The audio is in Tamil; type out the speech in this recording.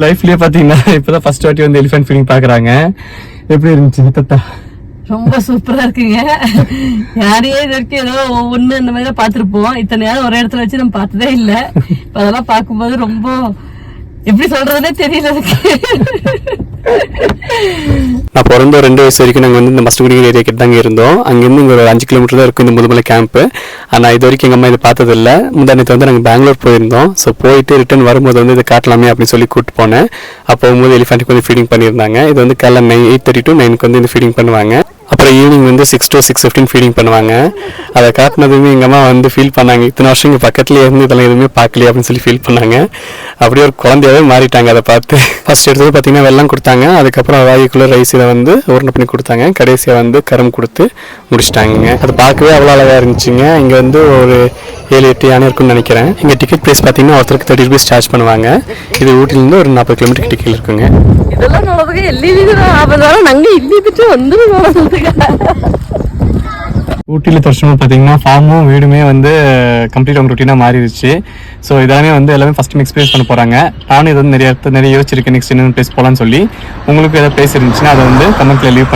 லைஃப்லயே பாத்தீங்கன்னா இப்பதான் ஃபர்ஸ்ட் வாட்டி வந்து எலிஃபென்ட் ஃபீலிங் பாக்குறாங்க. எப்படி இருந்துச்சு தத்தா? ரொம்ப சூப்பரா இருக்குங்க. யாரையே இது வரைக்கும் ஏதோ ஒண்ணு இந்த மாதிரி தான் பாத்துருப்போம். இத்தனை நேரம் ஒரே இடத்துல வச்சு நம்ம பார்த்ததே இல்ல. அதெல்லாம் பார்க்கும்போது ரொம்ப எப்படி சொல்றதுன்னே தெரியல. நான் பிறந்த 2 வயசு வரைக்கும் நாங்கள் வந்து இந்த மஸ்டங்குடி ஏரியா கிட்ட தாங்க இருந்தோம். அங்கேருந்து இங்கே ஒரு 5 கிலோமீட்டர் தான் இருக்கும் இந்த முதுமலை கேம்ப்பு. ஆனால் இது வரைக்கும் எங்கள் அம்மா இதை பார்த்ததில்ல. முந்தானத்தை வந்து நாங்கள் பெங்களூர் போயிருந்தோம். ஸோ போயிட்டு ரிட்டர்ன் வரும்போது வந்து இதை காட்டலாமே அப்படின்னு சொல்லி கூப்பிட்டு போனேன். அப்போ போகும்போது எலிஃபென்ட்டுக்கு வந்து ஃபீடிங் பண்ணியிருந்தாங்க. இது வந்து காலைல 8:30 to 9 வந்து இந்த ஃபீடிங் பண்ணுவாங்க. அப்புறம் ஈவினிங் வந்து 6 to 6:15 ஃபீடிங் பண்ணுவாங்க. அதை காட்டினதுமே எங்கள் அம்மா வந்து ஃபீல் பண்ணாங்க, இத்தனை வருஷம் இங்கே பக்கத்துலேயே இருந்து இதெல்லாம் எதுவுமே பார்க்கலையே அப்படின்னு சொல்லி ஃபீல் பண்ணாங்க. அப்படியே ஒரு குழந்தையாவே மாறிட்டாங்க அதை பார்த்து. ஃபர்ஸ்ட் எடுத்தது பார்த்தீங்கன்னா வெல்லம் கொடுத்தாங்க. அதுக்கப்புறம் வாய்க்குள்ளே ரைஸ் இதை வந்து உருண்டை பண்ணி கொடுத்தாங்க. கடைசியாக வந்து கரம் கொடுத்து முடிச்சிட்டாங்க. அதை பார்க்கவே அவ்வளோ அழகாக இருந்துச்சுங்க. இங்கே வந்து ஒரு 7-8 யானை இருக்குன்னு நினைக்கிறேன். இங்கே டிக்கெட் ப்ரைஸ் பார்த்தீங்கன்னா ஒருத்தருக்கு 30 rupees சார்ஜ் பண்ணுவாங்க. இது ஊட்டிலேருந்து ஒரு 40 கிலோமீட்டர் டிக்கெட் இருக்குங்க. இதெல்லாம் நடந்துக்கு நாங்கள் இல்லிட்டு வந்துருக்கோம். ஊட்டியில் தர்ஷனம் பார்த்தீங்கன்னா ஃபார்மும் வீடுமே வந்து கம்ப்ளீட் அவங்க ரொட்டீனாக மாறிடுச்சு. ஸோ இதெல்லாமே வந்து எல்லாமே ஃபஸ்ட் டைம் எக்ஸ்பீரியன்ஸ் பண்ண போகிறாங்க. நானும் இது வந்து நிறைய யோசிச்சிருக்கேன் நெக்ஸ்ட் என்ன பிளேஸ் போகலான்னு சொல்லி. உங்களுக்கு ஏதாவது பிளேஸ் இருந்துச்சுன்னா அதை வந்து கமெண்ட்டில் லீவ்